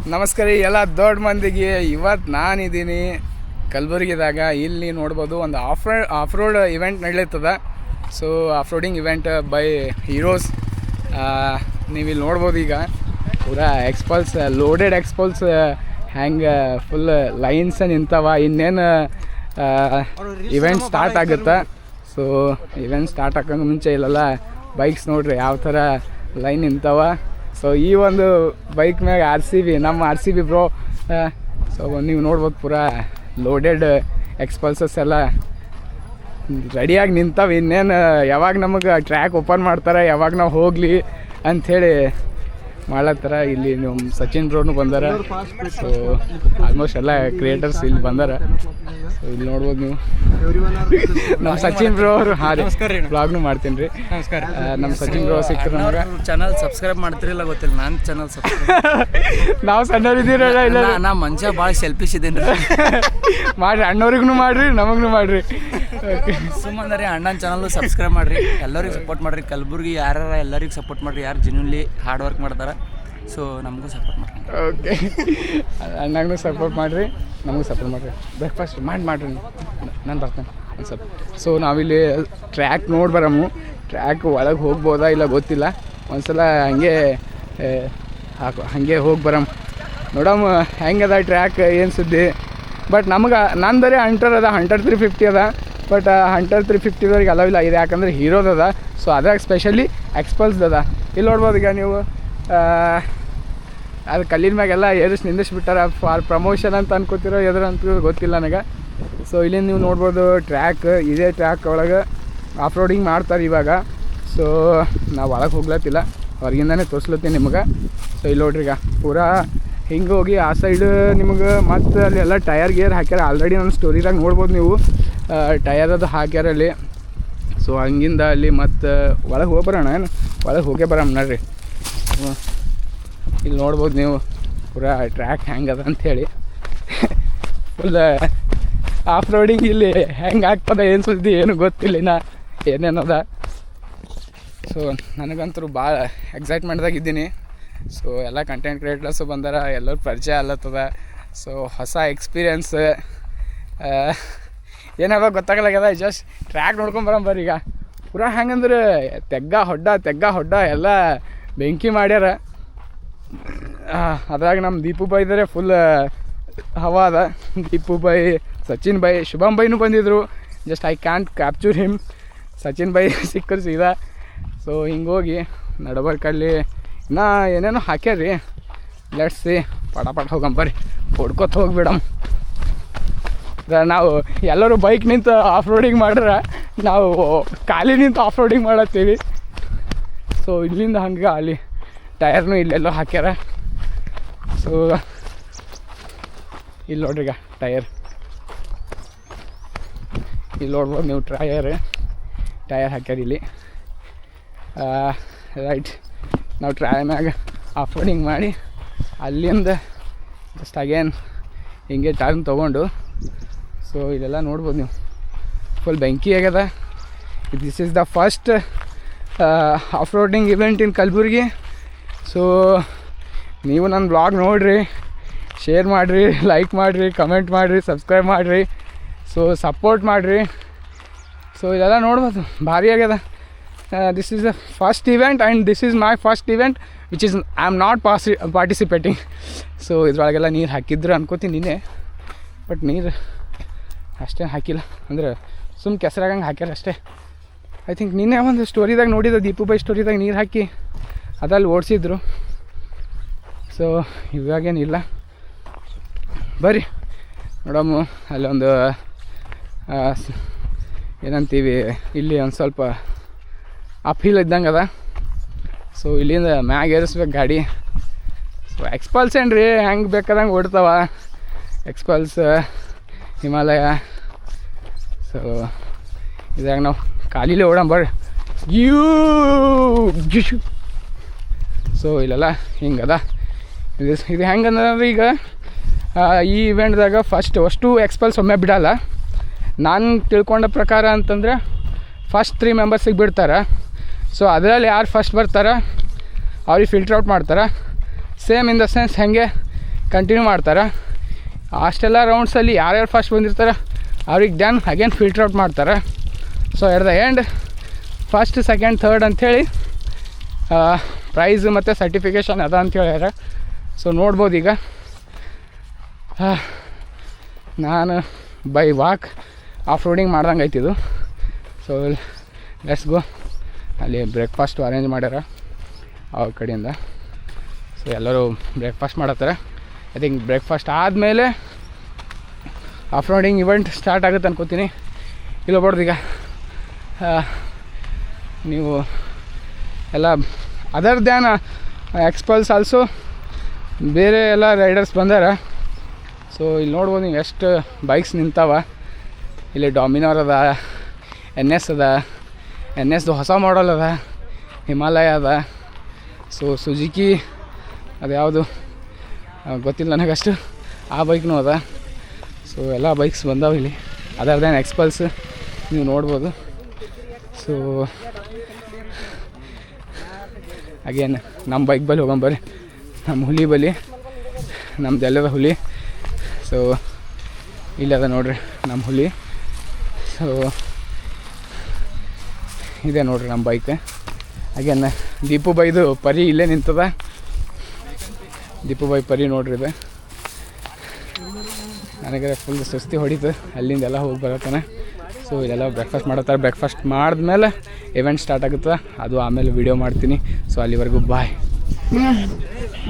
ನಮಸ್ಕಾರ ಎಲ್ಲ ದೊಡ್ಡ ಮಂದಿಗೆ. ಇವತ್ತು ನಾನಿದ್ದೀನಿ ಕಲಬುರಗಿದಾಗ. ಇಲ್ಲಿ ನೋಡ್ಬೋದು ಒಂದು ಆಫ್ ರೋಡ್ ಇವೆಂಟ್ ನಡೀತದ. So of roading event by heroes. ನೀವಿಲ್ಲಿ ನೋಡ್ಬೋದು ಈಗ ಪೂರಾ ಎಕ್ಸ್ಪಲ್ಸ್, ಲೋಡೆಡ್ ಎಕ್ಸ್ಪಲ್ಸ್ ಹ್ಯಾಂಗೆ ಫುಲ್ ಲೈನ್ಸ್ ನಿಂತವ. ಇನ್ನೇನು ಇವೆಂಟ್ ಸ್ಟಾರ್ಟ್ ಆಗುತ್ತೆ. ಸೊ ಇವೆಂಟ್ ಸ್ಟಾರ್ಟ್ ಆಗೋಂಗೆ ಮುಂಚೆ ಇಲ್ಲೆಲ್ಲ ಬೈಕ್ಸ್ ನೋಡ್ರಿ ಯಾವ ಥರ ಲೈನ್ ನಿಂತವ. ಸೊ ಈ ಒಂದು ಬೈಕ್ ಮ್ಯಾಗ ನಮ್ಮ R C B bro. So ನೀವು ನೋಡ್ಬೋದು ಪೂರಾ ಲೋಡೆಡ್ ಎಕ್ಸ್ಪಲ್ಸಸ್ ಎಲ್ಲ ರೆಡಿಯಾಗಿ ನಿಂತಾವೆ. ಇನ್ನೇನು ಯಾವಾಗ ನಮಗೆ ಟ್ರ್ಯಾಕ್ ಓಪನ್ ಮಾಡ್ತಾರೆ, ಯಾವಾಗ ನಾವು ಹೋಗಲಿ ಅಂಥೇಳಿ ಮಾಡತ್ತರ. ಇಲ್ಲಿ ನಮ್ಮ ಸಚಿನ್ ಬ್ರೋನು ಬಂದಾರ. ಸೊ ಆಲ್ಮೋಸ್ಟ್ ಎಲ್ಲ ಕ್ರಿಯೇಟರ್ಸ್ ಇಲ್ಲಿ ಬಂದಾರ. ಸೊ ಇಲ್ಲಿ ನೋಡ್ಬೋದು ನೀವು ನಮ್ಮ ಸಚಿನ್ ಬ್ರೋ ಅವರು. ಹಾಂ ರೀ, ಬ್ಲಾಗ್ನು ಮಾಡ್ತೀನಿ ರೀ. ನಮಸ್ಕಾರ. ನಮ್ಮ ಸಚಿನ್ ಬ್ರೋ ಸಿಕ್ಕರು ನಮಗೆ. ಚಾನಲ್ ಸಬ್ಸ್ಕ್ರೈಬ್ ಮಾಡ್ತಿರಲ್ಲ ಗೊತ್ತಿಲ್ಲ. ನಾನು ಚಾನಲ್ ಸಬ್ಸ್ಕ್ರೈಬ್ ನಾವು ಸಣ್ಣವ್ರಿದ್ದೀರಲ್ಲ. ಇಲ್ಲ ನಾ ಮನುಷ್ಯ ಭಾಳ ಸೆಲ್ಫಿಶ್ ಇದ್ದೀನಿ ರೀ. ಮಾಡಿರಿ, ಅಣ್ಣವ್ರಿಗೂ ಮಾಡಿರಿ, ನಮಗೂ ಮಾಡಿರಿ. ಸುಮ್ಮನೆ ರೀ ಅಣ್ಣನ ಚಾನಲ್ಲು ಸಬ್ಸ್ಕ್ರೈಬ್ ಮಾಡಿರಿ. ಎಲ್ಲರಿಗೂ ಸಪೋರ್ಟ್ ಮಾಡಿರಿ. ಕಲಬುರ್ಗಿ ಯಾರು ಎಲ್ಲರಿಗೂ ಸಪೋರ್ಟ್ ಮಾಡಿರಿ. ಯಾರು ಜೆನ್ಯೂನ್ಲಿ ಹಾರ್ಡ್ ವರ್ಕ್ ಮಾಡ್ತಾರೆ. ಸೊ ನಮಗೂ ಸಪೋರ್ಟ್ ಮಾಡಿರಿ. ಓಕೆ, ಅಣ್ಣಗೂ ಸಪೋರ್ಟ್ ಮಾಡಿರಿ, ನಮಗೂ ಸಪೋರ್ಟ್ ಮಾಡಿರಿ. ಬ್ರೇಕ್ಫಾಸ್ಟ್ ಮಾಡಿರಿ, ನಾನು ಬರ್ತೇನೆ ಒಂದು ಸ್ವಲ್ಪ. ಸೊ ನಾವಿಲ್ಲಿ ಟ್ರ್ಯಾಕ್ ನೋಡಿ ಬರಮು. ಟ್ರ್ಯಾಕ್ ಒಳಗೆ ಹೋಗ್ಬೋದಾ ಇಲ್ಲ ಗೊತ್ತಿಲ್ಲ. ಒಂದು ಸಲ ಹಾಗೆ ಹೋಗಿ ಬರಮ್, ನೋಡಮ್ ಹೆಂಗದ ಟ್ರ್ಯಾಕ್, ಏನು ಸುದ್ದಿ. ಬಟ್ ನಮ್ಗೆ ನಂದರೆ ಹಂಟರ್ 350 ಅದ. ಬಟ್ ಹಂಟರ್ 350ದವ್ರಿಗೆ ಅಲವಿಲ್ಲ ಇದು, ಯಾಕಂದರೆ ಹೀರೋದದ. ಸೊ ಅದ್ರಾಗ ಸ್ಪೆಷಲಿ ಎಕ್ಸ್ಪಲ್ಸ್ದದ. ಇಲ್ಲಿ ನೋಡ್ಬೋದು ಈಗ ನೀವು. ಅದು ಕಲ್ಲಿನ ಮ್ಯಾಗೆಲ್ಲ ನಿಂದಿಸ್ಬಿಟ್ಟಾರ ಫಾರ್ ಪ್ರಮೋಷನ್ ಅಂತ ಅನ್ಕೋತಿರೋ ಎದ್ರಂತ ಗೊತ್ತಿಲ್ಲ ನನಗೆ. ಸೊ ಇಲ್ಲಿ ನೀವು ನೋಡ್ಬೋದು ಟ್ರ್ಯಾಕ್. ಇದೇ ಟ್ರ್ಯಾಕ್ ಒಳಗೆ ಆಫ್ ರೋಡಿಂಗ್ ಮಾಡ್ತಾರೆ ಇವಾಗ. ಸೊ ನಾವು ಒಳಗೆ ಹೋಗ್ಲತ್ತಿಲ್ಲ, ಹೊರಗಿಂದನೇ ತೋರಿಸ್ಲತ್ತೀನಿ ನಿಮಗೆ. ಸೊ ಇಲ್ಲಿ ನೋಡ್ರಿ ಈಗ ಪೂರಾ ಹಿಂಗೆ ಹೋಗಿ ಆ ಸೈಡ್ ನಿಮಗೆ ಮತ್ತು ಅಲ್ಲಿ ಎಲ್ಲ ಟಯರ್ ಗೇರ್ ಹಾಕ್ಯಾರ. ಆಲ್ರೆಡಿ ನನ್ನ ಸ್ಟೋರಿದಾಗ ನೋಡ್ಬೋದು ನೀವು, ಟಯರ್ ಅದು ಹಾಕ್ಯಾರ ಅಲ್ಲಿ. ಸೊ ಹಂಗಿಂದ ಅಲ್ಲಿ ಮತ್ತು ಒಳಗೆ ಹೋಗಿ ಬರೋಣ. ಏನು ಒಳಗೆ ಹೋಗೇ ಬರೋಣ ನೋಡ್ರಿ. ಇಲ್ಲಿ ನೋಡ್ಬೋದು ನೀವು ಪೂರಾ ಟ್ರ್ಯಾಕ್ ಹೆಂಗದ ಅಂಥೇಳಿ. ಫುಲ್ ಆಫ್ ರೋಡಿಂಗ್ ಇಲ್ಲಿ ಹೆಂಗೆ ಆಗ್ತದೆ ಏನು ಸುದ್ದಿ ಏನು ಗೊತ್ತಿಲ್ಲ ಏನೇನದ. ಸೊ ನನಗಂತೂ ಭಾಳ ಎಕ್ಸೈಟ್ಮೆಂಟ್ದಾಗ ಇದ್ದೀನಿ. ಸೊ ಎಲ್ಲ ಕಂಟೆಂಟ್ ಕ್ರಿಯೇಟರ್ಸು ಬಂದಾರ, ಎಲ್ಲರೂ ಪರಿಚಯ ಅಲ್ಲತ್ತದ. ಸೊ ಹೊಸ ಎಕ್ಸ್ಪೀರಿಯನ್ಸ್ ಏನದ ಗೊತ್ತಾಗಲಾಗ್ಯದ. Just track ನೋಡ್ಕೊಂಬರಂಬರ್ರಿ. ಈಗ ಪೂರಾ ಹೆಂಗಂದ್ರೆ ತೆಗ್ಗ ಹೊಡ್ಡ ಎಲ್ಲ ಬೆಂಕಿ ಮಾಡ್ಯಾರ. ಅದ್ರಾಗ ನಮ್ಮ ದೀಪು ಬೈ ಇದ್ದಾರೆ, ಫುಲ್ ಹವಾ ಅದ. ದೀಪು ಬೈ, ಸಚಿನ್ ಬೈ, ಶುಭಮ್ ಬೈನೂ ಬಂದಿದ್ದರು. Just I can't capture him. Sachin by ಸಿಕ್ಕರು ಸೀದಾ. ಸೊ ಹಿಂಗೋಗಿ ನಡಬರ್ಕಲ್ಲಿ ಇನ್ನೂ ಏನೇನೋ ಹಾಕ್ಯಾರ್ರಿ. ಲೆಟ್ಸ್ ಸಿ, ಪಟ ಹೋಗಂಬರ್ರಿ, ಹೊಡ್ಕೊತ ಹೋಗ್ಬಿಡಮ್. ನಾವು ಎಲ್ಲರೂ ಬೈಕ್ ನಿಂತು ಆಫ್ ರೋಡಿಂಗ್ ಮಾಡ್ರೆ, ನಾವು ಖಾಲಿ ನಿಂತು ಆಫ್ ರೋಡಿಂಗ್ ಮಾಡತ್ತೀವಿ. ಸೊ ಇಲ್ಲಿಂದ ಹಂಗೆ ಅಲ್ಲಿ ಟಯರ್ನು ಇಲ್ಲೆಲ್ಲೋ ಹಾಕ್ಯಾರ. ಸೊ ಇಲ್ಲಿ ನೋಡ್ರಿ ಈಗ ಟಯರ್. ಇಲ್ಲಿ ನೋಡ್ಬೋದು ನೀವು ಟಯರ್ ಹಾಕ್ಯಾರ ಇಲ್ಲಿ. ರೈಟ್, ನಾವು ಟ್ರಯರ್ ಮ್ಯಾಗ ಆಫ್ ರೋಡಿಂಗ್ ಮಾಡಿ ಅಲ್ಲಿಂದ ಜಸ್ಟ್ ಅಗೇನ್ ಹಿಂಗೆ ಟರ್ನ್ ತೊಗೊಂಡು. ಸೊ ಇಲ್ಲೆಲ್ಲ ನೋಡ್ಬೋದು ನೀವು ಫುಲ್ ಬೆಂಕಿ ಆಗ್ಯದ. This is the first off roading event in Kalaburagi. So ನೀವು ನನ್ನ ಬ್ಲಾಗ್ ನೋಡಿರಿ, ಶೇರ್ ಮಾಡಿರಿ, ಲೈಕ್ ಮಾಡಿರಿ, ಕಮೆಂಟ್ ಮಾಡಿರಿ, ಸಬ್ಸ್ಕ್ರೈಬ್ ಮಾಡಿರಿ. ಸೊ ಸಪೋರ್ಟ್ ಮಾಡಿರಿ. ಸೊ ಇದೆಲ್ಲ ನೋಡ್ಬೋದು ಭಾರಿ ಆಗ್ಯದ. This is the first event and this is my first event which is I am not participating. So ಇದ್ರೊಳಗೆಲ್ಲ ನೀರು ಹಾಕಿದ್ರು ಅನ್ಕೋತೀನಿ ನಿನ್ನೆ, ಬಟ್ ನೀರು ಅಷ್ಟೇ ಹಾಕಿಲ್ಲ. ಅಂದರೆ ಸುಮ್ಮ ಕೆಸರಾಗಂಗೆ ಹಾಕ್ಯಾರ ಅಷ್ಟೇ. ಐ ಥಿಂಕ್ ನಿನ್ನೆ ಒಂದು ಸ್ಟೋರಿದಾಗ ನೋಡಿದ, ದೀಪು ಬೈ ಸ್ಟೋರಿದಾಗ ನೀರು ಹಾಕಿ ಅದಲ್ಲಿ ಓಡಿಸಿದ್ರು. ಸೊ ಇವಾಗೇನಿಲ್ಲ. ಬರ್ರಿ ನೋಡಮ್ಮ. ಅಲ್ಲೊಂದು ಏನಂತೀವಿ, ಇಲ್ಲಿ ಒಂದು ಸ್ವಲ್ಪ ಅಪ್ಹಿಲ್ ಇದ್ದಂಗೆ ಅದ. ಸೊ ಇಲ್ಲಿಂದ ಮ್ಯಾಗ ಏರಿಸ್ಬೇಕು ಗಾಡಿ. ಸೊ ಎಕ್ಸ್ಪಲ್ಸ್ ಏನ್ರಿ ಹೆಂಗೆ ಬೇಕಾದಂಗೆ ಓಡ್ತಾವ ಎಕ್ಸ್ಪಲ್ಸ್, ಹಿಮಾಲಯ. ಸೊ ಇದಾಗ ನಾವು ಖಾಲಿಲೇ ಓಡಂಬರ್ರಿ. ಸೊ ಇಲ್ಲೆಲ್ಲ ಹಿಂಗದ. ಇದು ಹೆಂಗಂದ್ರೆ ಈಗ ಈ ಇವೆಂಟ್ದಾಗ ಅಷ್ಟು ಎಕ್ಸ್ಪಲ್ಸ್ ಒಮ್ಮೆ ಬಿಡಲ್ಲ. ನಾನು ತಿಳ್ಕೊಂಡ ಪ್ರಕಾರ ಅಂತಂದರೆ ಫಸ್ಟ್ 3 ಮೆಂಬರ್ಸಿಗೆ ಬಿಡ್ತಾರೆ. ಸೊ ಅದರಲ್ಲಿ ಯಾರು ಫಸ್ಟ್ ಬರ್ತಾರೆ ಅವ್ರಿಗೆ ಫಿಲ್ಟ್ರ್ ಔಟ್ ಮಾಡ್ತಾರೆ. ಸೇಮ್ ಇನ್ ದ ಸೆನ್ಸ್ ಹಾಗೆ ಕಂಟಿನ್ಯೂ ಮಾಡ್ತಾರೆ. ಅಷ್ಟೆಲ್ಲ ರೌಂಡ್ಸಲ್ಲಿ ಯಾರ್ಯಾರು ಫಸ್ಟ್ ಬಂದಿರ್ತಾರೆ ಅವ್ರಿಗೆ ದೆನ್ ಅಗೇನ್ ಫಿಲ್ಟರ್ ಔಟ್ ಮಾಡ್ತಾರೆ. So at the end first second third ಅಂಥೇಳಿ ಪ್ರೈಸ್ ಮತ್ತು ಸರ್ಟಿಫಿಕೇಷನ್ ಅದ ಅಂತ ಹೇಳ್ಯಾರ. ಸೊ ನೋಡ್ಬೋದು ಈಗ ನಾನು ಬೈ ವಾಕ್ ಆಫ್ ರೋಡಿಂಗ್ ಮಾಡ್ದಂಗೆ ಆಯ್ತಿದ್ದು. So let's go. ಅಲ್ಲಿ ಬ್ರೇಕ್ಫಾಸ್ಟು ಅರೇಂಜ್ ಮಾಡ್ಯಾರ ಅವ್ರ ಕಡೆಯಿಂದ. ಸೊ ಎಲ್ಲರೂ ಬ್ರೇಕ್ಫಾಸ್ಟ್ ಮಾಡತ್ತಾರೆ. ಐ ಥಿಂಕ್ ಬ್ರೇಕ್ಫಾಸ್ಟ್ ಆದಮೇಲೆ ಆಫ್ ರೋಡಿಂಗ್ ಇವೆಂಟ್ ಸ್ಟಾರ್ಟ್ ಆಗುತ್ತೆ ಅನ್ಕೋತೀನಿ. ಇಲ್ಲ ಬರ್ದು ಈಗ ನೀವು ಎಲ್ಲ ಅದರ್ ದ್ಯಾನ್ ಎಕ್ಸ್ಪಲ್ಸ್ ಆಲ್ಸೋ ಬೇರೆ ಎಲ್ಲ ರೈಡರ್ಸ್ ಬಂದಾರ. ಸೊ ಇಲ್ಲಿ ನೋಡ್ಬೋದು ನೀವು ಎಷ್ಟು ಬೈಕ್ಸ್ ನಿಂತಾವ. ಇಲ್ಲಿ ಡಾಮಿನಾರ್ ಅದ, NS ಅದ, NSದು ಹೊಸ ಮಾಡಲ್ ಅದ, ಹಿಮಾಲಯ ಅದ, ಸೊ ಸುಜುಕಿ ಅದು ಯಾವುದು ಗೊತ್ತಿಲ್ಲ ನನಗಷ್ಟು, ಆ ಬೈಕ್ನೂ ಅದ. ಸೊ ಎಲ್ಲ ಬೈಕ್ಸ್ ಬಂದಾವ ಇಲ್ಲಿ ಅದರ್ ದ್ಯಾನ್ ಎಕ್ಸ್ಪಲ್ಸ್ ನೀವು ನೋಡ್ಬೋದು. ಸೊ ಅಗೇನ್ ನಮ್ಮ ಬೈಕ್ ಬಲ್ಲಿ ಹೋಗಂಬರ್ರಿ, ನಮ್ಮ ಹುಲಿ ಬಲಿ, ನಮ್ದು ಎಲ್ಲದ ಹುಲಿ. ಸೊ ಇಲ್ಲದ ನೋಡ್ರಿ ನಮ್ಮ ಹುಲಿ. ಸೊ ಇದೆ ನೋಡ್ರಿ ನಮ್ಮ ಬೈಕ್. ಅಗೇನ್ ದೀಪು ಬೈದು ಪರಿ ಇಲ್ಲೇ ನಿಂತದ. ದೀಪು ಬೈ ಪರಿ ನೋಡ್ರಿ ಇದೆ. ನನಗೆ ಫುಲ್ ಸುಸ್ತಿ ಹೊಡಿತು ಅಲ್ಲಿಂದೆಲ್ಲ ಹೋಗಿ ಬರತ್ತಾನೆ. ಸೊ ಇಲ್ಲೆಲ್ಲ ಬ್ರೇಕ್ಫಾಸ್ಟ್ ಮಾಡತ್ತಾರೆ. ಬ್ರೇಕ್ಫಾಸ್ಟ್ ಮಾಡಿದ್ಮೇಲೆ ಇವೆಂಟ್ ಸ್ಟಾರ್ಟ್ ಆಗುತ್ತೆ, ಅದು ಆಮೇಲೆ ವಿಡಿಯೋ ಮಾಡ್ತೀನಿ. ಸೊ ಅಲ್ಲಿವರೆಗೂ ಬಾಯ್.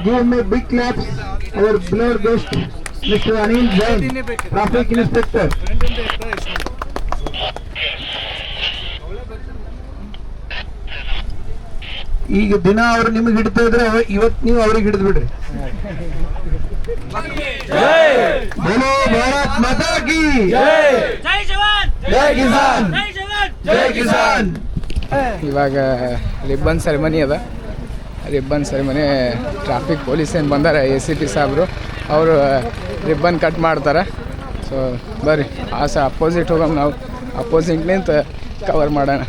Give me big claps. Our blood best, Mr. Anil Jain, Traffic Inspector. ಈಗ ದಿನ ಅವ್ರು ನಿಮಗೆ ಹಿಡ್ತಾ ಇದ್ರೆ ಇವತ್ತು ನೀವು ಅವ್ರಿಗೆ ಹಿಡಿದು ಬಿಡ್ರಿ. ಬೋಲೋ ಭಾರತ್ ಮಾತಾ ಕಿ ಜೈ ಜವಾನ್ ಜೈ ಕಿಸಾನ್ ಜೈ ಕಿಸಾನ್. ಇವಾಗ ರಿಬ್ಬನ್ ಸೆರೆಮನಿ ಅದ. ರಿಬ್ಬನ್ ಸೆರೆಮನಿ ಟ್ರಾಫಿಕ್ ಪೊಲೀಸ್ ಏನು ಬಂದಾರ, ACP ಸಾಹೇಬರು, ಅವರು ರಿಬ್ಬನ್ ಕಟ್ ಮಾಡ್ತಾರೆ. ಸೊ ಬರ್ರಿ ಅಪೋಸಿಟ್ ಹೋಗಮ್, ನಾವು ಅಪೋಸಿಟ್ ನಿಂತ ಕವರ್ ಮಾಡೋಣ.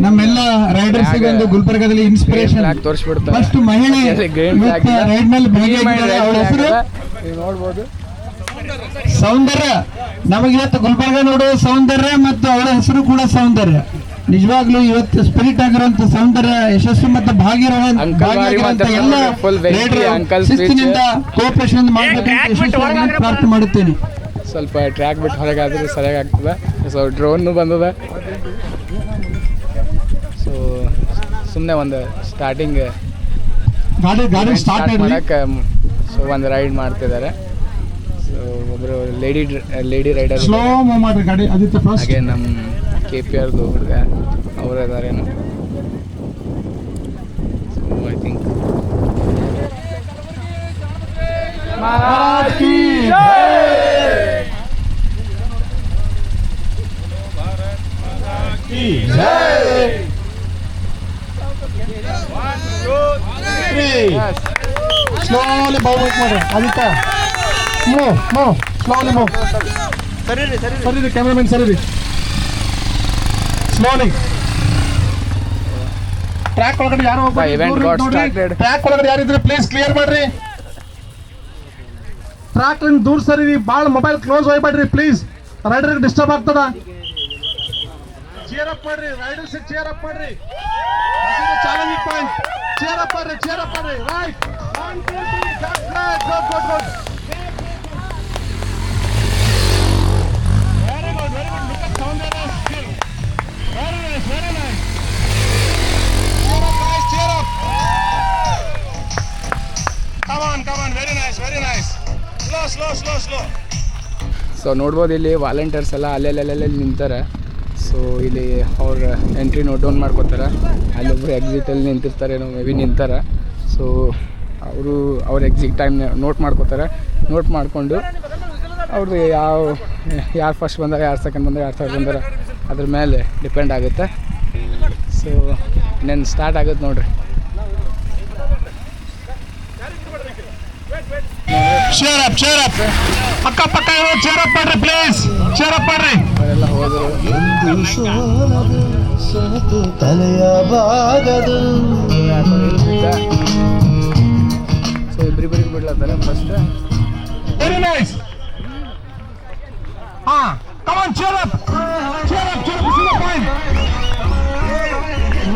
ನಮ್ಮೆಲ್ಲ ರೈಡರ್ಸ್ಗೆ ಒಂದು ಗುಲ್ಬರ್ಗದಲ್ಲಿ ಇನ್ಸ್ಪಿರೇಷನ್ ತೋರಿಸ್ಬಿಡ್ತಾರೆ. ಫಸ್ಟ್ ಮಹಿಳೆ ರೈಡ್ ನಲ್ಲಿ ಭಾಗಿಯಾಗಿದ್ದಾರೆ. ಅವಳ ಹೆಸರು ನೋಡ್ಬೋದು ಸೌಂದರ್ಯ. ನಮಗೆ ಇವತ್ತು ಗುಲ್ಬರ್ಗ ನೋಡುವ ಸೌಂದರ್ಯ ಮತ್ತು ಅವಳ ಹೆಸರು ಕೂಡ ಸೌಂದರ್ಯ. ನಿಜವಾಗ್ಲೂ ಇವತ್ತು ಸ್ಪಿರಿಟ್ ಆಗಿರುವಂತ ಸೌಂದರ್ಯ ಯಶಸ್ವಿ ಮತ್ತು ಭಾಗಿಯಾಗಿರುವಂತ ಎಲ್ಲ ರೈಡರ್ ಶಿಸ್ತಿನಿಂದ ಕೋಆಪರೇಷನ್ ಮಾಡಬೇಕಂತ ಯಶಸ್ವಿಯಾಗಿ ಪ್ರಾರ್ಥನೆ ಮಾಡುತ್ತೇನೆ. ಸ್ವಲ್ಪ ಟ್ರ್ಯಾಕ್ ಬಿಟ್ಟು ಹೊರಗಾದ್ರೆ ಸರಿಯಾಗಿ ಆಗ್ತದೆ. ಸೊ ಡ್ರೋನು ಬಂದದ. ಸೊ ಸುಮ್ಮನೆ ಒಂದು ಸ್ಟಾರ್ಟಿಂಗ್ ಗಾಡಿ ಸ್ಟಾರ್ಟ್ ಮಾಡಕ್ಕೆ ಸೊ ಒಂದು ರೈಡ್ ಮಾಡ್ತಿದ್ದಾರೆ. ಸೊ ಒಬ್ಬರು ಲೇಡಿ ರೈಡರ್ ಸ್ಲೋ ಮೂವ್ ಮಾಡ್ರಿ ಗಾಡಿ. ಆದಿತ್ಯ ಫಸ್ಟ್ ಹಾಗೆ ನಮ್ಮ KPRದು ಹುಡುಗ ಅವರು ಇದಾರೇನು. So I think slowly bike ಮಾಡ್ರಿ. Aditya move slowly move. ಸರಿ ಕ್ಯಾಮ್ರಾಮನ್ ಸರಿ ಸ್ಲೋಲಿ. ಟ್ರ್ಯಾಕ್ ಒಳಗಡೆ ಯಾರು ಟ್ರ್ಯಾಕ್ ಒಳಗಡೆ ಯಾರಿದ್ರೆ ಪ್ಲೇಸ್ ಕ್ಲಿಯರ್ ಮಾಡ್ರಿ. ಟ್ರ್ಯಾಕ್ ದೂರ ಸರಿ, ಭಾಳ ಮೊಬೈಲ್ ಕ್ಲೋಸ್ ಹೋಗ್ಬೇಡ್ರಿ ಪ್ಲೀಸ್, ರೈಡರ್ ಡಿಸ್ಟರ್ಬ್ ಆಗ್ತದ. ಚೇರ್ ಅಪ್ ಮಾಡ್ರಿ, ರೈಡರ್ಸ್ ಚೇರ್ ಅಪ್ ಮಾಡ್ರಿ. Challenging point. ಚೇರ್ ಅಪ್ ಮಾಡ್ರಿ right 1 2 3 that's right. Good. Very good. Look at Soundarya skill. Very nice. Cheer up. Come on. Very nice. Slow. So ನೋಡ್ಬೋದು ಇಲ್ಲಿ volunteers ಎಲ್ಲ ಅಲ್ಲೆಲ್ಲೆಲ್ಲೆಲ್ಲಿ ನಿಂತಾರೆ. So ಇಲ್ಲಿ ಅವ್ರ entry note down ಮಾಡ್ಕೊತಾರೆ. ಅಲ್ಲೊಬ್ರು ಎಕ್ಸಿಟಲ್ಲಿ ನಿಂತಿರ್ತಾರೆ, may be ನಿಂತಾರೆ. So ಅವರು ಅವ್ರ exit time note ಮಾಡ್ಕೋತಾರೆ. Note ಮಾಡಿಕೊಂಡು ಅವ್ರದ್ದು ಯಾರು ಫಸ್ಟ್ ಬಂದಾರೆ, ಯಾರು ಸೆಕೆಂಡ್ ಬಂದಾರೆ, ಯಾರು ಥರ್ಡ್ ಬಂದಾರೆ ಅದ್ರ ಮೇಲೆ ಡಿಪೆಂಡ್ ಆಗುತ್ತೆ. ಸೊ ಇನ್ನೇನು ಸ್ಟಾರ್ಟ್ ಆಗುತ್ತೆ ನೋಡ್ರಿ. cheer up, cheer up. ಪಕ್ಕ ಪಕ್ಕ cheer up ಮಾಡ್ರಿ ಪ್ಲೀಸ್, cheer up ಮಾಡ್ರಿ. ಅವರೆಲ್ಲ ಹೋದರು. ತಲೆಯ ಭಾಗದು ಸೊ ಇಬ್ಬರಿಬ್ಬರಿಗೆ ಬಿಡ್ಲತ್ತಾರೆ first. Very nice. Come on, cheer up, cheer up, cheer up. This is the point.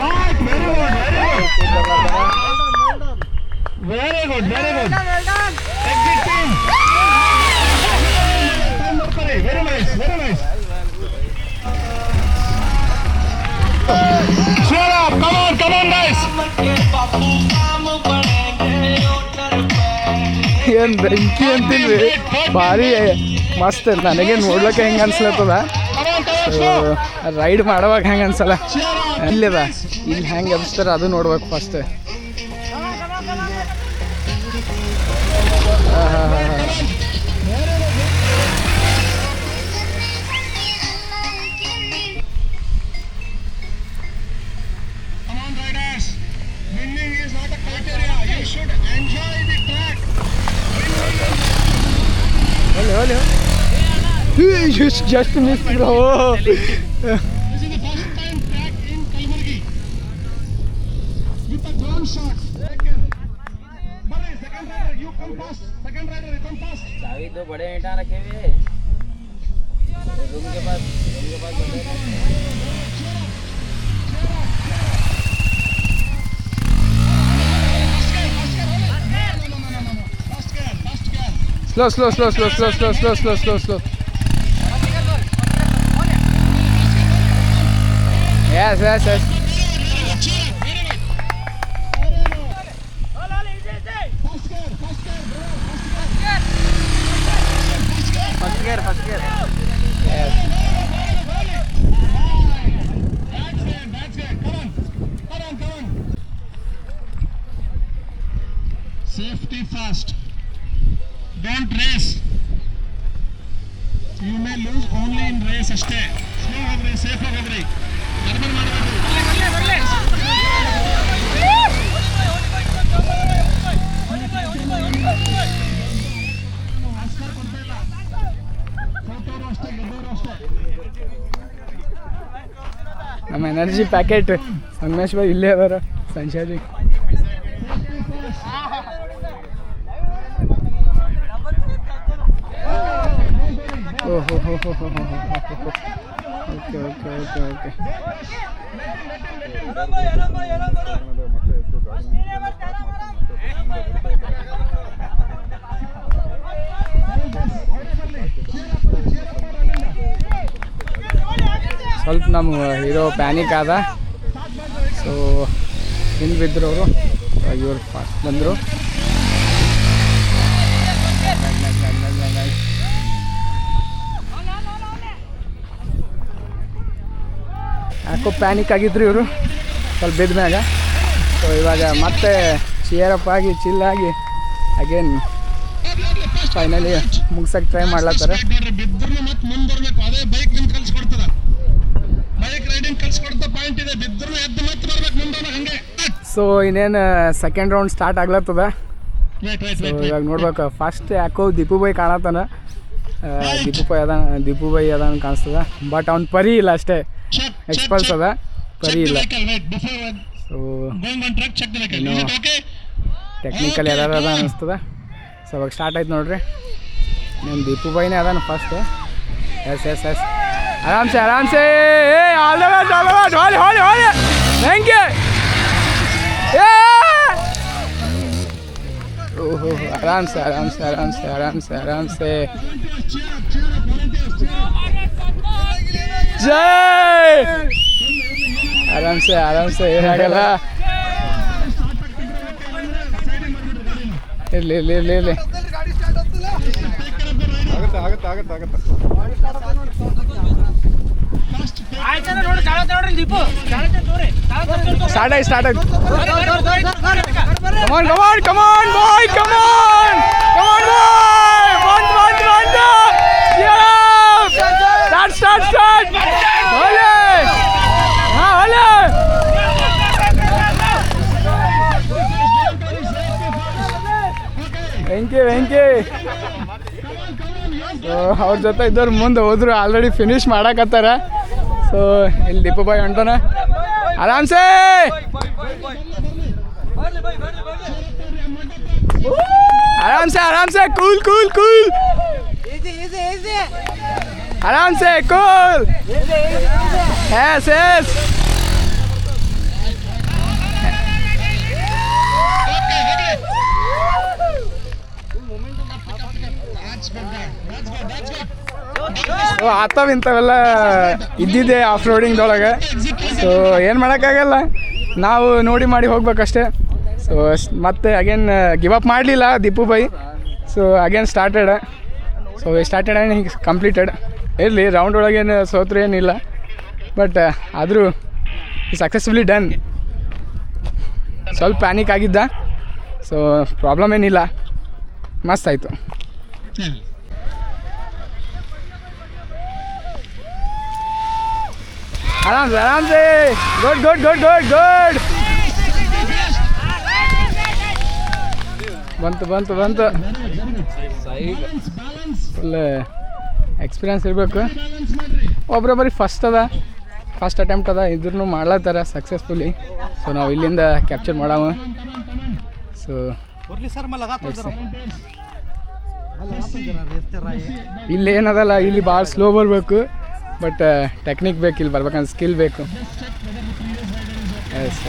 Right, very good, very good, very good. Exit team. Very nice, very nice. Cheer up, come on, guys. ಏನು ಬೆಂಕಿ ಅಂತೀನಿ ಭಾರಿ ಮಸ್ತ್. ನನಗೆ ನೋಡ್ಲಿಕ್ಕೆ ಹೆಂಗೆ ಅನ್ಸ್ಲತ್ತದ, ride ಮಾಡುವಾಗ ಹೆಂಗೆ ಅನ್ಸಲ್ಲ. ಇಲ್ಲಿದ ಇಲ್ಲಿ ಹೆಂಗೆ ಅನ್ಸ್ತಾರೆ ಅದು ನೋಡ್ಬೇಕು first. Just missed, bro. This is the first time track in Kalburgi with a drone shot. Second rider, you come fast. Second rider, you come fast. चाबी दो बड़े ईंटा रखे हुए रूम के पास Slow. Yes. First gear. Yes. That's good. Come on. Safety first. Don't race. You may lose only in race ಅಷ್ಟೇ. Slow ಹೋಗ್ರಿ, safe ಹೋಗ್ರಿ. ಗರ್ಬರ್ ಮಾಡಬೇಡಿ. ಆಸ್ಕರ್ ಕೊಡ್ತಾ ಇಲ್ಲ. ಫೋಟೋರು ಅಷ್ಟೇ, ಗೆದ್ದವರು ಅಷ್ಟೇ. ನಮ್ಮ ಎನರ್ಜಿ ಪ್ಯಾಕೆಟ್ ಸಂಗಮೇಶ್ ಭಾই ಇಲ್ಲೇ ಅದಾರ. ಸಂಶಾಜಿ ಓಕೆ. ಸ್ವಲ್ಪ ನಮ್ಮ ಹೀರೋ ಪ್ಯಾನಿಕ್ ಆದ. ಸೊ ಹಿಂದೆ ಬಿದ್ದರು ಅವರು, ಇವ್ರು ಫಾಸ್ಟ್ ಬಂದರು. ಯಾಕೋ ಪ್ಯಾನಿಕ್ ಆಗಿದ್ರು ಇವರು ಸ್ವಲ್ಪ ಬಿದ್ದ ಮ್ಯಾಗ. ಸೊ ಇವಾಗ ಮತ್ತೆ ಚಿಯರಪ್ ಆಗಿ ಚಿಲ್ಲಾಗಿ ಅಗೇನ್ ಫೈನಲಿ ಮುಗ್ಸಕ್ಕೆ ಟ್ರೈ ಮಾಡ್ಲತ್ತಾರೆ. ಬಿದ್ದರೂ ಮತ್ತೆ ಮುಂದೆ ಬರಬೇಕು. ಅದೇ ಬೈಕ್ ನಿಮ್ಗೆ ಕಲ್ಸ್ಕೊಡ್ತದ, ಬೈಕ್ ರೈಡಿಂಗ್ ಕಲ್ಸ್ಕೊಡ್ತ ಪಾಯಿಂಟ್ ಇದೆ. ಬಿದ್ದರೂ ಎದ್ದು ಮತ್ತೆ ಬರ್ಬೇಕು ಮುಂದೆ ಹಂಗೆ. ಸೊ ಇನ್ನೇನು ಸೆಕೆಂಡ್ ರೌಂಡ್ ಸ್ಟಾರ್ಟ್ ಆಗ್ಲತ್ತದ. ಸೊ ಇವಾಗ ನೋಡ್ಬೇಕು. ಫಸ್ಟ್ ಯಾಕೋ ದೀಪು ಭಾಯ್ ಕಾಣತ್ತಾನ. ದೀಪು ಭಾಯ್ ಅದಾನ ಕಾಣಿಸ್ತದ. ಬಟ್ ಅವ್ನು ಪರಿ ಇಲ್ಲ ಅಷ್ಟೇ, ಎಕ್ಸ್ಪಲ್ಸ್ ಅದ, ಪರಿ ಇಲ್ಲ. ಸೊ ಟೆಕ್ನಿಕಲ್ ಎರರ್ ಅದ ಅನಿಸ್ತದ. ಸೊ ಅವಾಗ ಸ್ಟಾರ್ಟ್ ಆಯ್ತು ನೋಡ್ರಿ. ನಿಮ್ಮ ದೀಪು ಭಾಯ್ನೇ ಅದಾನ ಫಸ್ಟ್. ಎಸ್ ಆರಾಮ್ಸೆ ಆಲ್ ದ ಬೆಸ್ಟ್ ಹೊಲಿ ಥ್ಯಾಂಕ್ ಯು. ಓಹೋ ಆರಾಮ್ಸೆ ಜೈ. ಆರಾಮ್ಸೆ ಏನಾಗಲ್ಲ. ಇರ್ಲಿ. ಸ್ಟಾರ್ಟ್ ಆಯ್ತು. Come on, boy. Come on, boy. One. Yeah. Start. Ole. Venky so ಅವ್ರ ಜೊತೆ ಇದ್ದವ್ರು ಮುಂದೆ ಹೋದ್ರು, ಆಲ್ರೆಡಿ ಫಿನಿಶ್ ಮಾಡಾಕತ್ತಾರ. ಸೊ ಇಲ್ಲಿ ದೀಪು ಬಾಯ್ ಹೊಂಟಾನ ಆರಾಮ್ಸೆ. ಆರಾಮ್ಸೆ ಕೂಲ್ ಆರಾಮ್ಸೆ ಕೂಲ್. ಎಸ್ ಸೊ ಆತಾವ ಇಂಥವೆಲ್ಲ ಇದ್ದಿದ್ದೆ ಆಫ್ ರೋಡಿಂಗ್ದೊಳಗೆ. ಸೊ ಏನು ಮಾಡೋಕ್ಕಾಗಲ್ಲ, ನಾವು ನೋಡಿ ಮಾಡಿ ಹೋಗ್ಬೇಕಷ್ಟೇ. ಸೊ ಮತ್ತೆ ಅಗೇನ್ ಗಿವ್ ಅಪ್ ಮಾಡಲಿಲ್ಲ Deepu by. So again started and ಹಿಂಗೆ ಕಂಪ್ಲೀಟೆಡ್. ಇರಲಿ, ರೌಂಡ್ ಒಳಗೇನು ಸೋತ್ರು ಏನಿಲ್ಲ, ಬಟ್ ಆದರೂ ಸಕ್ಸಸ್ಫುಲಿ ಡನ್. ಸ್ವಲ್ಪ ಪ್ಯಾನಿಕ್ ಆಗಿದ್ದ, ಸೊ ಪ್ರಾಬ್ಲಮ್ ಏನಿಲ್ಲ, ಮಸ್ತ್ ಆಯಿತು. ಆರಾಮ್ಸೆ ಗುಡ್. ಬಂತು ಫುಲ್ ಎಕ್ಸ್ಪೀರಿಯನ್ಸ್ ಇರಬೇಕು. ಒಬ್ರೊಬ್ಬರಿಗೆ ಫಸ್ಟ್ ಅಟೆಂಪ್ಟ್ ಅದ, ಇದ್ರೂ ಮಾಡ್ಲತ್ತಾರ ಸಕ್ಸಸ್ಫುಲಿ. ಸೊ ನಾವು ಇಲ್ಲಿಂದ ಕ್ಯಾಪ್ಚರ್ ಮಾಡಾವ. ಸೊ ಇಲ್ಲಿ ಏನದಲ್ಲ, ಇಲ್ಲಿ ಭಾಳ ಸ್ಲೋ ಬರಬೇಕು, ಬಟ್ ಟೆಕ್ನಿಕ್ ಬೇಕು, ಇಲ್ಲಿ ಬರ್ಬೇಕಂದ್ರೆ ಸ್ಕಿಲ್ ಬೇಕು. ಎಸ್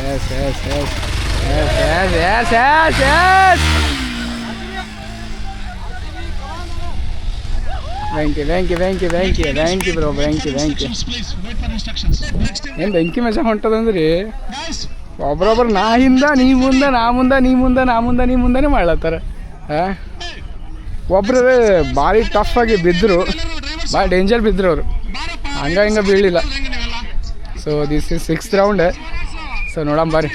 ವೆಂಕಿ ಬ್ರೋ, ವೆಂಕಿ ಏನು ಬೆಂಕಿ ಮಜಾ ಹೊಂಟದಂದ್ರಿ. ಒಬ್ರೊಬ್ರು ನಾ ಮುಂದೆ ಮಾಡ್ಲತ್ತಾರ. ಒಬ್ರು ಭಾರಿ ಟಫ್ ಆಗಿ ಬಿದ್ದರು, ಭಾಳ ಡೇಂಜರ್ ಬಿದ್ದರು ಅವರು, ಹಂಗೆ ಬೀಳಿಲ್ಲ. So this is 6th round. So ನೋಡಮ್ಮ ಬರ್ರಿ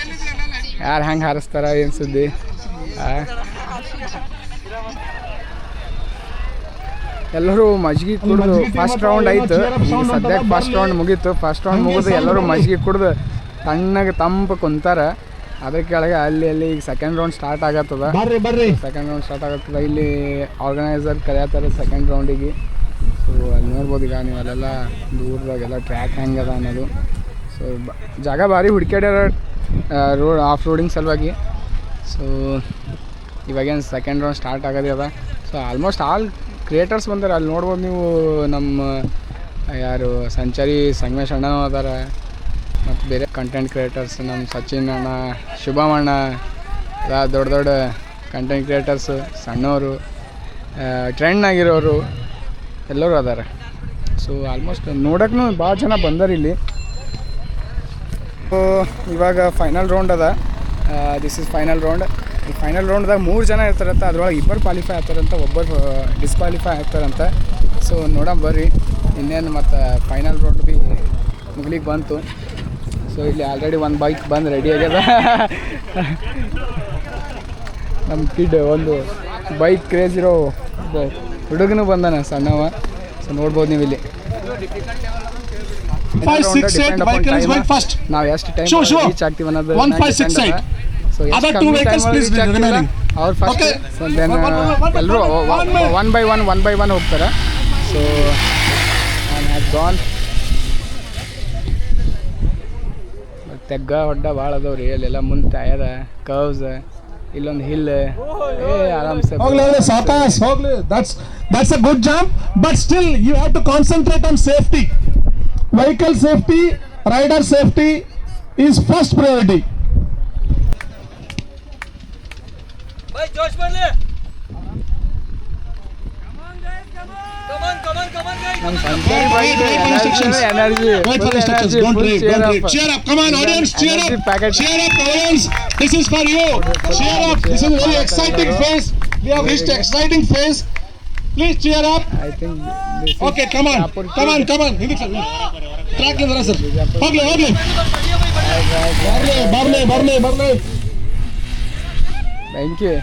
ಯಾರು ಹೆಂಗೆ ಹಾರಿಸ್ತಾರ, ಏನು ಸುದ್ದಿ. ಎಲ್ಲರೂ ಮಜ್ಜಿಗೆ ಕುಡಿದು ಫಸ್ಟ್ ರೌಂಡ್ ಆಯಿತು. ಈಗ ಸದ್ಯಕ್ಕೆ ಫಸ್ಟ್ ರೌಂಡ್ ಮುಗೀತು. ಫಸ್ಟ್ ರೌಂಡ್ ಮುಗಿದು ಎಲ್ಲರೂ ಮಜ್ಜಿಗೆ ಕುಡಿದು ತಣ್ಣಗೆ ತಂಪು ಕುಂತಾರ. ಅದ್ರ ಕೆಳಗೆ ಅಲ್ಲಿ ಈಗ ಸೆಕೆಂಡ್ ರೌಂಡ್ ಸ್ಟಾರ್ಟ್ ಆಗತ್ತದ. ಇಲ್ಲಿ ಆರ್ಗನೈಸರ್ ಕರೆಯತ್ತಾರೆ ಸೆಕೆಂಡ್ ರೌಂಡಿಗೆ. ಸೊ ಅಲ್ಲಿ ನೋಡ್ಬೋದು ಈಗ ನೀವು, ಅಲ್ಲೆಲ್ಲ ದೂರದಾಗೆಲ್ಲ ಟ್ರ್ಯಾಕ್ ಹೆಂಗದ ಅನ್ನೋದು. ಸೊ ಜಾಗ ಭಾರಿ ಹುಡ್ಕ್ಯಾಡ್ಯಾರ ಆಫ್ ರೋಡಿಂಗ್ ಸಲುವಾಗಿ. ಸೊ ಇವಾಗೇನು ಸೆಕೆಂಡ್ ರೌಂಡ್ ಸ್ಟಾರ್ಟ್ ಆಗೋದೇ ಅದ. ಸೊ ಆಲ್ಮೋಸ್ಟ್ ಆಲ್ ಕ್ರಿಯೇಟರ್ಸ್ ಬಂದಾರೆ. ಅಲ್ಲಿ ನೋಡ್ಬೋದು ನೀವು, ನಮ್ಮ ಯಾರು ಸಂಚಾರಿ ಸಂಗಮೇಶ್ ಅಣ್ಣನೂ ಅದಾರ, ಮತ್ತು ಬೇರೆ ಕಂಟೆಂಟ್ ಕ್ರಿಯೇಟರ್ಸ್ ನಮ್ಮ ಸಚಿನ್ ಅಣ್ಣ, ಶುಭಮ್ ಅಣ್ಣ, ದೊಡ್ಡ ಕಂಟೆಂಟ್ ಕ್ರಿಯೇಟರ್ಸು, ಸಣ್ಣವರು, ಟ್ರೆಂಡ್ ಆಗಿರೋರು ಎಲ್ಲರೂ ಅದಾರೆ. ಸೊ ಆಲ್ಮೋಸ್ಟ್ ನೋಡೋಕ್ಕೂ ಭಾಳ ಜನ ಬಂದಾರೆ ಇಲ್ಲಿ. ಸೊ ಇವಾಗ ಫೈನಲ್ ರೌಂಡ್ ಅದ. This is final round. ಈ ಫೈನಲ್ ರೌಂಡ್ದಾಗ 3 ಜನ ಇರ್ತಾರಂತ, ಅದ್ರೊಳಗೆ 2 ಕ್ವಾಲಿಫೈ ಆಗ್ತಾರಂತ, ಒಬ್ಬರು ಡಿಸ್ಕ್ವಾಲಿಫೈ ಆಗ್ತಾರಂತ. ಸೊ ನೋಡೋಣ ಬರ್ರಿ, ಇನ್ನೇನು ಮತ್ತು ಫೈನಲ್ ರೌಂಡ್ ಭೀ ಮುಗ್ಲಿಕ್ಕೆ ಬಂತು. ಸೊ ಇಲ್ಲಿ ಆಲ್ರೆಡಿ ಒಂದು ಬೈಕ್ ಬಂದು ರೆಡಿ ಆಗ್ಯದ. ನಮ್ಮ ಕಿಡ್ ಒಂದು ಬೈಕ್ ಕ್ರೇಜ್ ಇರೋ ಹುಡುಗನೂ ಬಂದಾನ, ಸಣ್ಣವ. ಸೊ ನೋಡ್ಬೋದು ನೀವು ಇಲ್ಲಿ. 5, 6, 8 vehicles went first. ನಾವು ಎಷ್ಟು ಟೈಮ್ ರೀಚ್ ಆಗ್ತೀವಿ ಅನ್ನೋದು. 1, 5, 6, 8. Other 2 vehicles please remaining. ಅವ್ರು ಫಸ್ಟ್, ಸೊ ದೆನ್ ಎಲ್ಲರೂ ಒನ್ ಬೈ ಒನ್ ಹೋಗ್ತಾರೆ. So I have gone. ತೆಗ್ಗ ಹೊಡ್ಡ ಭಾಳ ಅದಾವ್ರಿ ಅಲ್ಲೆಲ್ಲ. ಮುಂದೆ ಟಯರ್, ಕರ್ವ್ಸ್, ಇಲ್ಲೊಂದು ಹಿಲ್. ಆರಾಮ್ಸೆ Satas, that's a good jump, but still you have to concentrate on safety. Vehicle safety, rider safety is first priority. Bhai Josh Marle. Come on guys. ನಮ್ಮ ಸಂಚಾರಿ bike energy. Wait for instructions. Don't rave. Cheer up. Come on audience, cheer up. Cheer up audience. This is for you. Cheer up. This is a very exciting phase. We have reached exciting phase. Please cheer up. I think Okay, come on. Hindi sir. Track le zara sir. Hogle. Barle. Thank you.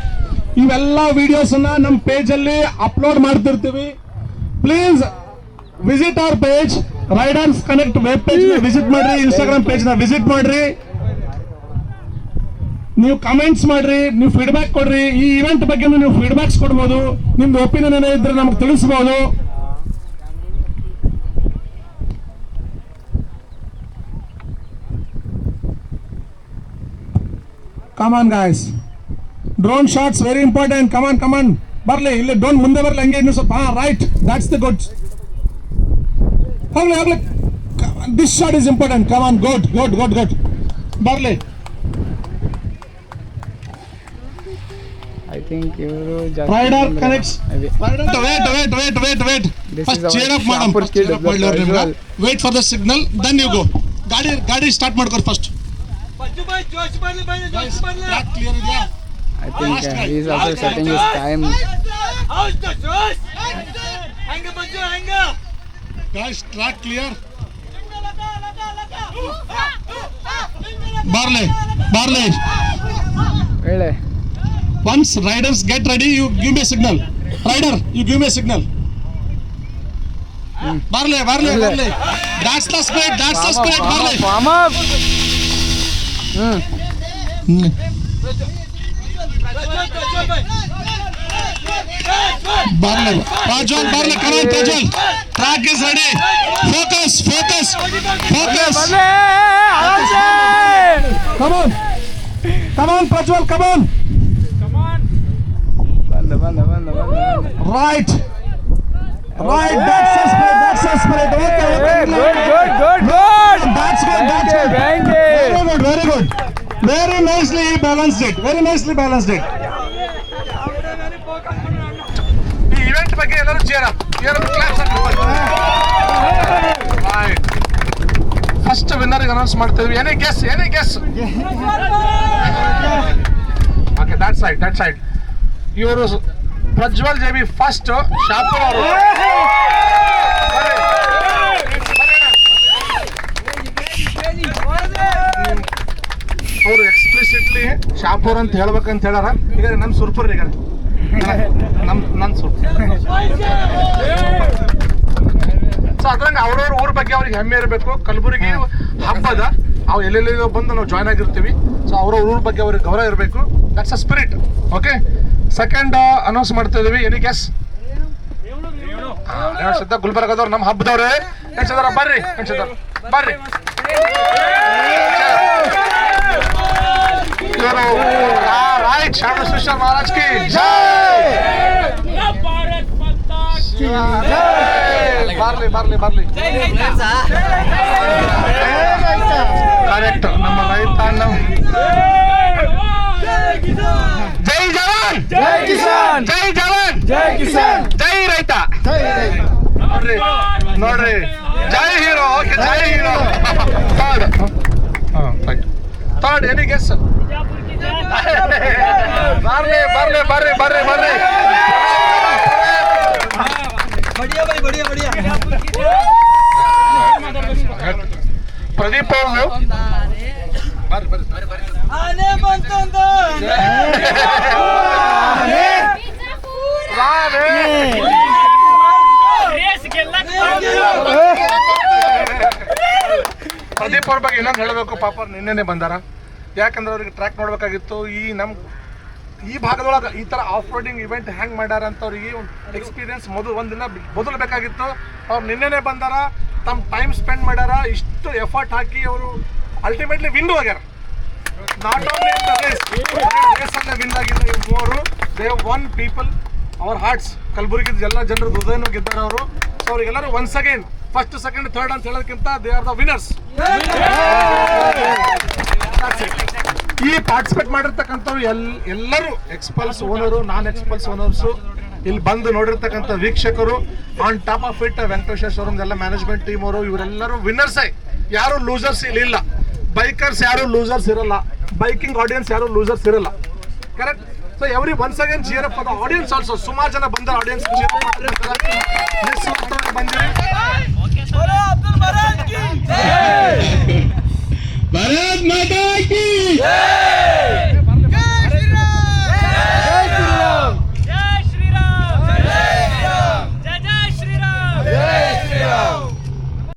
ಇವೆಲ್ಲ videos ನಮ್ಮ page ಅಲ್ಲಿ upload ಮಾಡ್ತಿರ್ತೀವಿ. Please visit our page, riders connect web page visit ಮಾಡ್ರಿ, Instagram page ನ visit ಮಾಡ್ರಿ. ನೀವು comments ಮಾಡ್ರಿ, ನೀವು ಫೀಡ್ಬ್ಯಾಕ್ ಕೊಡ್ರಿ. ಈ ಇವೆಂಟ್ ಬಗ್ಗೆ ನೀವು ಫೀಡ್ಬ್ಯಾಕ್ಸ್ ಕೊಡ್ಬೋದು, ನಿಮ್ದು ಒಪಿನಿಯನ್ ಏನೋ ಇದ್ರೆ ನಮ್ಗೆ ತಿಳಿಸ್ಬೋದು. Come on guys, drone shots very important. Come on ಬರ್ಲಿ ಇಲ್ಲಿ, ಡ್ರೋನ್ ಮುಂದೆ ಬರ್ಲಿ, ಹಂಗೆ ಇನ್ನು ಸ್ವಲ್ಪ. Right, that's the good. ಹೋಗ್ಲಿ, this shot is important. Come on, good ಬರ್ಲಿ. I think ಇವರು Rider connects. Maybe. Wait. This First is our cheer up madam. Shapur kid, the visual. Wait for the signal, then you go. ಗಾಡಿ start ಮಾಡ್ಕೋ first. Track clear ಇದೆಯಾ? I think he is also setting his time. Guys, track clear. Barley. ಹೇಳಿ. Once riders get ready, you give me a signal. Rider, you give me a signal. Barley. That's the spirit, Barley. Warm up. Barley, come on, Prajwal. Track is ready. Focus. Come on, Prajwal, come on. ಬಂದ. Right. That's the spirit. Okay. Good. That's good. Thank you. Very good. Very nicely balanced it. ಈ event ಬಗ್ಗೆ ಎಲ್ಲರೂ cheer up. Right. First winner announce ಮಾಡ್ತೀವಿ. Any guess? Okay, that's right. ಇವರು Prajwal JB first, Shahpur ಅವರು. ಅವರು explicitly Shahpur ಅಂತ ಹೇಳ್ಬೇಕಂತ ಹೇಳಾರ. ಈಗ ನನ್ನ ಸುರ್ಪುರ್, ಈಗ ನನ್ನ ಸುರ್ಪುರ್. ಸೊ ಅದ್ರಂಗೆ ಅವ್ರವ್ರ ಊರ ಬಗ್ಗೆ ಅವ್ರಿಗೆ ಹೆಮ್ಮೆ ಇರಬೇಕು. ಕಲಬುರಗಿ ಹಬ್ಬದ ಅವು ಎಲ್ಲೆಲ್ಲಿಗೋ ಬಂದು ನಾವು ಜಾಯ್ನ್ ಆಗಿರ್ತೀವಿ. ಸೊ ಅವ್ರವ್ರ ಊರ ಬಗ್ಗೆ ಅವ್ರಿಗೆ ಗೌರವ ಇರಬೇಕು. That's a spirit. Okay, second announce ಮಾಡ್ತಾ ಇದೀವಿ. Any guess? ರೇವಣ ಗುಲ್ಬರ್ಗದವ್ರು, ನಮ್ಮ ಹಬ್ಬದವ್ರೆ. ಬರ್ರಿ. ಇವರು ರೈಟ್, ಶಾಣು ಸುಶ್ರ ಮಹಾರಾಜ್ ಕಿ ಜೈ. ಬರ್ಲಿ. ಕರೆಕ್ಟ್, ನಮ್ಮ ರೈತ ಅಣ್ಣ. ಜೈ ಜವಾನ್, ಜೈ ರೈತ. ನೋಡ್ರಿ, ಜೈ ಹೀರೋ. ಓಕೆ, ಜೈ ಹೀರೋ. Third any guess? ಬರ್ರಿ. ಪ್ರದೀಪ್ ಅವರು ಪ್ರದೀಪ್ ಅವ್ರ ಬಗ್ಗೆ ಇನ್ನೊಂದು ಹೇಳಬೇಕು. ಪಾಪ ನಿನ್ನೆನೆ ಬಂದಾರ. ಯಾಕಂದ್ರೆ ಅವ್ರಿಗೆ ಟ್ರ್ಯಾಕ್ ನೋಡ್ಬೇಕಾಗಿತ್ತು. ಈ ಭಾಗದೊಳಗೆ ಈ ಥರ ಆಫ್ ರೋಡಿಂಗ್ ಇವೆಂಟ್ ಹೆಂಗೆ ಮಾಡ್ಯಾರ ಅಂತ ಅವ್ರಿಗೆ ಒಂದು ಎಕ್ಸ್ಪೀರಿಯನ್ಸ್ ಒಂದಿನ ಬದಲಬೇಕಾಗಿತ್ತು. ಅವ್ರು ನಿನ್ನೆನೆ ಬಂದಾರ, ತಮ್ಮ ಟೈಮ್ ಸ್ಪೆಂಡ್ ಮಾಡ್ಯಾರ, ಇಷ್ಟು ಎಫರ್ಟ್ ಹಾಕಿ ಅವರು ಅಲ್ಟಿಮೇಟ್ಲಿ ವಿನ್ ಆಗ್ಯಾರ. ನಾಟ್ ಓನ್ಲಿ ಇನ್ ದ ರೇಸಲ್ಲೇ ವಿನ್ ಆಗಿಲ್ಲ ಇವ್ರು ಮೂವರು. They won people our hearts. Kalaburagi ಎಲ್ಲ ಜನರ ಹೃದಯನೂ ಗೆದ್ದಾರ ಅವರು. ಸೊ ಅವರಿಗೆಲ್ಲರೂ once again first, second, third ಅಂತ ಹೇಳೋದಕ್ಕಿಂತ ದೇ ಆರ್ ದ ವಿನ್ನರ್ಸ್. ಈ ಪಾರ್ಟಿಸಿಪೇಟ್ ಮಾಡಿರ್ತಕ್ಕಂಥವ್ರು ಎಲ್ಲರೂ ಎಕ್ಸ್ಪಲ್ಸ್ ಓನರು, ನಾನ್ ಎಕ್ಸ್ಪಲ್ಸ್ ಓನರ್ಸು, ಇಲ್ಲಿ ಬಂದು ನೋಡಿರ್ತಕ್ಕಂಥ ವೀಕ್ಷಕರು, on top of it Venkateshwara showroom ಎಲ್ಲ ಮ್ಯಾನೇಜ್ಮೆಂಟ್ ಟೀಮ್ ಅವರು, ಇವರೆಲ್ಲರೂ ವಿನ್ನರ್ಸೇ. ಯಾರು ಲೂಸರ್ಸ್ ಇಲ್ಲ. ಬೈಕರ್ಸ್ ಯಾರು ಲೂಸರ್ಸ್ ಇರಲ್ಲ, ಬೈಕಿಂಗ್ ಆಡಿಯನ್ಸ್ ಯಾರು ಲೂಸರ್ಸ್ ಇರಲ್ಲ. Correct. So every once again cheer up for the audience also. ಸುಮಾರು ಜನ ಬಂದ ಆಡಿಯನ್ಸ್ ಬಂದಿರಿ.